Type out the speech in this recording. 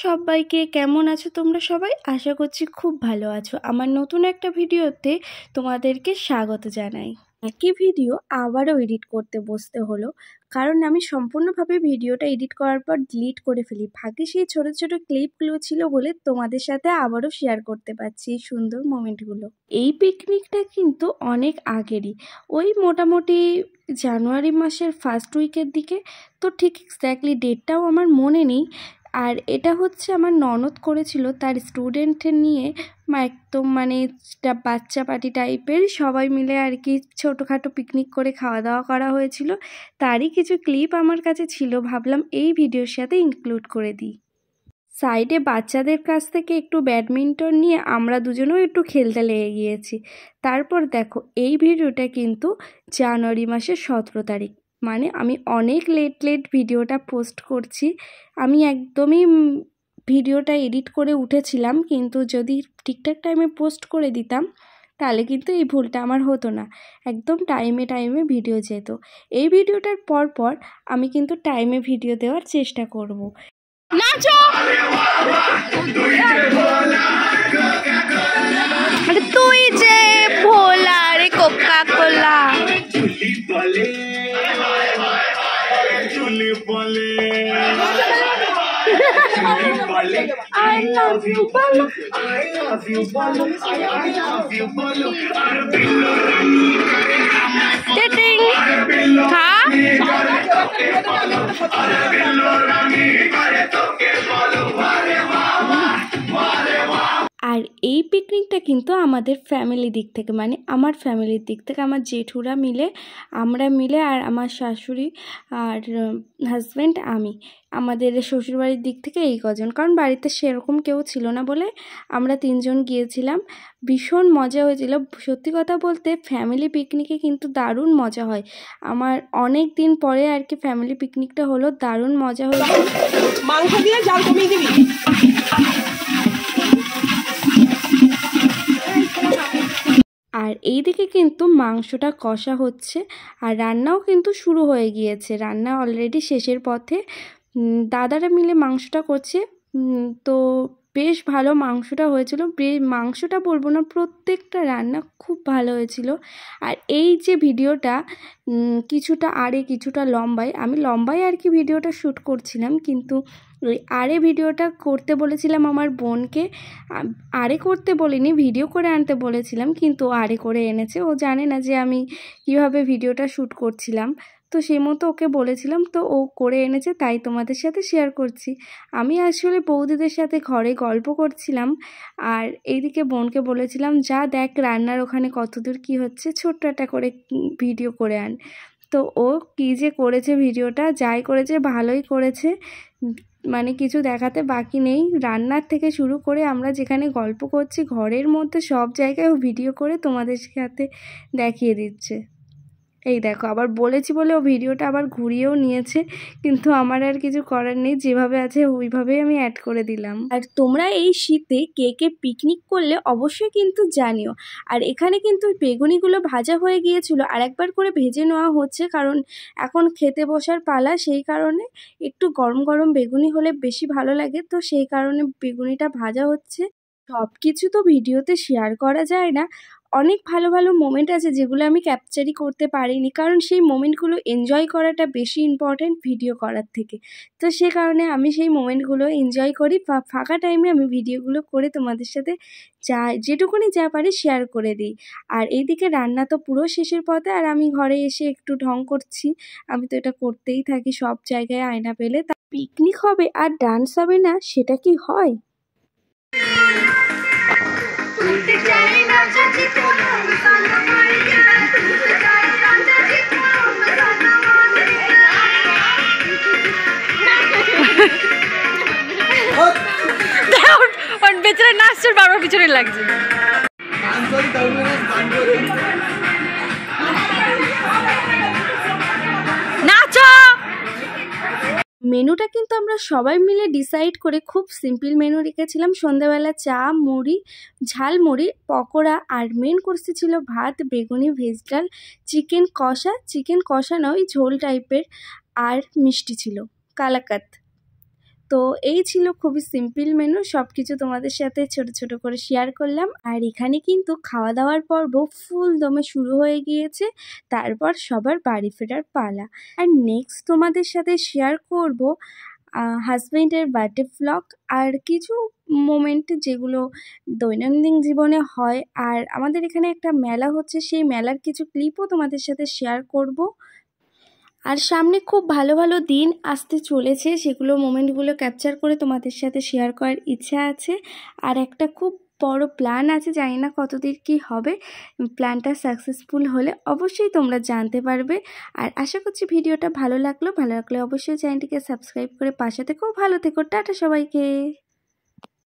সবাইকে, কেমন আছো তোমরা সবাই? আশা করছি খুব ভালো আছো। আমার নতুন একটা ভিডিওতে তোমাদেরকে স্বাগত জানাই। একই ভিডিও আবারও এডিট করতে বসতে হলো, কারণ আমি সম্পূর্ণভাবে ভিডিওটা এডিট করার পর ডিলিট করে ফেলি। ভাগ্যে সেই ছোটো ছোটো ক্লিপগুলো ছিল বলে তোমাদের সাথে আবারও শেয়ার করতে পারছি এই সুন্দর মোমেন্টগুলো। এই পিকনিকটা কিন্তু অনেক আগেরই, ওই মোটামুটি জানুয়ারি মাসের ফার্স্ট উইকের দিকে। তো ঠিক এক্স্যাক্টলি ডেটটাও আমার মনে নেই। আর এটা হচ্ছে আমার ননদ করেছিল, তার স্টুডেন্টদের নিয়ে একদম বাচ্চা পার্টি টাইপের সবাই মিলে আর কি ছোটোখাটো পিকনিক করে খাওয়া দাওয়া করা হয়েছিল। তারই কিছু ক্লিপ আমার কাছে ছিল, ভাবলাম এই ভিডিওর সাথে ইনক্লুড করে দিই। সাইডে বাচ্চাদের কাছ থেকে একটু ব্যাডমিন্টন নিয়ে আমরা দুজনেও একটু খেলতে লেগে গিয়েছি। তারপর দেখো, এই ভিডিওটা কিন্তু জানুয়ারি মাসের 17 তারিখ, মানে আমি অনেক লেট ভিডিওটা পোস্ট করছি। আমি একদমই ভিডিওটা এডিট করে উঠেছিলাম, কিন্তু যদি ঠিকঠাক টাইমে পোস্ট করে দিতাম তাহলে কিন্তু এই ভুলটা আমার হতো না। একদম টাইমে ভিডিও যেত। এই ভিডিওটার পর আমি কিন্তু টাইমে ভিডিও দেওয়ার চেষ্টা করব। নাচো, তুই যে ভোলা রে Coca Cola. I love you, Bolo. I love you, Bolo. I love you, Bolo. Dating. Ha? আর এই পিকনিকটা কিন্তু আমাদের ফ্যামিলি দিক থেকে, মানে আমার ফ্যামিলির দিক থেকে, আমার জেঠুরা মিলে, আমরা মিলে, আর আমার শাশুড়ি আর হাজব্যান্ড, আমি, আমাদের শ্বশুরবাড়ির দিক থেকে এই কজন, কারণ বাড়িতে সেরকম কেউ ছিল না বলে আমরা 3 জন গিয়েছিলাম। ভীষণ মজা হয়েছিল। সত্যি কথা বলতে ফ্যামিলি পিকনিকে কিন্তু দারুণ মজা হয়। আমার অনেক দিন পরে আর কি ফ্যামিলি পিকনিকটা হলো, দারুণ মজা হয়েছিল। মাংস দিয়ে জাল কমিয়ে দিবি। আর এইদিকে কিন্তু মাংসটা কষা হচ্ছে, আর রান্নাও কিন্তু শুরু হয়ে গিয়েছে। রান্না অলরেডি শেষের পথে। দাদারা মিলে মাংসটা করছে, তো বেশ ভালো মাংসটা হয়েছিল। মাংসটা বলবো না, প্রত্যেকটা রান্না খুব ভালো হয়েছিল। আর এই যে ভিডিওটা কিছুটা আড়ে কিছুটা লম্বায়, আমি লম্বায় আর কি ভিডিওটা শ্যুট করছিলাম, কিন্তু ওই আড়ে ভিডিওটা করতে বলেছিলাম আমার বোনকে। আড়ে করতে বলিনি, ভিডিও করে আনতে বলেছিলাম, কিন্তু আড়ে করে এনেছে। ও জানে না যে আমি কীভাবে ভিডিওটা শ্যুট করছিলাম, তো সেই মতো ওকে বলেছিলাম, তো ও করে এনেছে, তাই তোমাদের সাথে শেয়ার করছি। আমি আসলে বৌদিদের সাথে ঘরে গল্প করছিলাম, আর এইদিকে বোনকে বলেছিলাম যা দেখ রান্নার ওখানে কতদূর কী হচ্ছে, ছোট্ট একটা করে ভিডিও করে আন। তো ও কী যে করেছে, ভিডিওটা যাই করেছে ভালোই করেছে, মানে কিছু দেখাতে বাকি নেই। রান্নার থেকে শুরু করে আমরা যেখানে গল্প করছি ঘরের মধ্যে সব জায়গায় ও ভিডিও করে তোমাদের সাথে দেখিয়ে দিচ্ছে। এই দেখো, আবার বলেছি বলে ও ভিডিওটা আবার ঘুরিয়েও নিয়েছে, কিন্তু আমার আর কিছু করার নেই, যেভাবে আছে ওইভাবেই আমি অ্যাড করে দিলাম। আর তোমরা এই শীতে কে কে পিকনিক করলে অবশ্যই কিন্তু জানিও। আর এখানে কিন্তু বেগুনিগুলো ভাজা হয়ে গিয়েছিল, আর একবার করে ভেজে নেওয়া হচ্ছে, কারণ এখন খেতে বসার পালা, সেই কারণে একটু গরম গরম বেগুনি হলে বেশি ভালো লাগে, তো সেই কারণে বেগুনিটা ভাজা হচ্ছে। সব কিছু তো ভিডিওতে শেয়ার করা যায় না, অনেক ভালো ভালো মোমেন্ট আছে যেগুলো আমি ক্যাপচারই করতে পারিনি, কারণ সেই মোমেন্টগুলো এনজয় করাটা বেশি ইম্পর্ট্যান্ট ভিডিও করার থেকে। তো সে কারণে আমি সেই মোমেন্টগুলো এনজয় করি, ফাঁকা টাইমে আমি ভিডিওগুলো করে তোমাদের সাথে যেটুকুনি যা পারি শেয়ার করে দিই। আর এইদিকে রান্না তো পুরো শেষের পথে, আর আমি ঘরে এসে একটু ঢং করছি। আমি তো এটা করতেই থাকি সব জায়গায় আয়না পেলে। তা পিকনিক হবে আর ডান্স হবে না, সেটা কি হয়? বেচারা নাচছে, বারবার পিছনে লাগছে। নাচো। মেনুটা কিন্তু আমরা সবাই মিলে ডিসাইড করে খুব সিম্পল মেনু রেখেছিলাম। সন্ধ্যাবেলা চা, মুড়ি, ঝালমুড়ি, পকোড়া, আর মেন কোর্সে ছিল ভাত, বেগুনি, ভেজ ডাল, চিকেন কষা নয় ঝোল টাইপের, আর মিষ্টি ছিল কালাকাত। তো এই ছিল খুবই সিম্পল মেনু, সব কিছু তোমাদের সাথে ছোট ছোট করে শেয়ার করলাম। আর এখানে কিন্তু খাওয়া দাওয়ার পর্ব ফুল দমে শুরু হয়ে গিয়েছে, তারপর সবার বাড়ি ফেরার পালা। আর নেক্সট তোমাদের সাথে শেয়ার করব হাজব্যান্ডের বার্থডে ভ্লগ আর কিছু মোমেন্ট যেগুলো দৈনন্দিন জীবনে হয়। আর আমাদের এখানে একটা মেলা হচ্ছে, সেই মেলার কিছু ক্লিপও তোমাদের সাথে শেয়ার করব। আর সামনে খুব ভালো ভালো দিন আসতে চলেছে, সেগুলো মোমেন্টগুলো ক্যাপচার করে তোমাদের সাথে শেয়ার করার ইচ্ছা আছে। আর একটা খুব বড় প্ল্যান আছে, জানি না কতদিন কি হবে। প্ল্যানটা সাকসেসফুল হলে অবশ্যই তোমরা জানতে পারবে। আর আশা করছি ভিডিওটা ভালো লাগলে অবশ্যই চ্যানেলটিকে সাবস্ক্রাইব করে পাশে থেকো। ভালো থেকো, টাটা সবাইকে।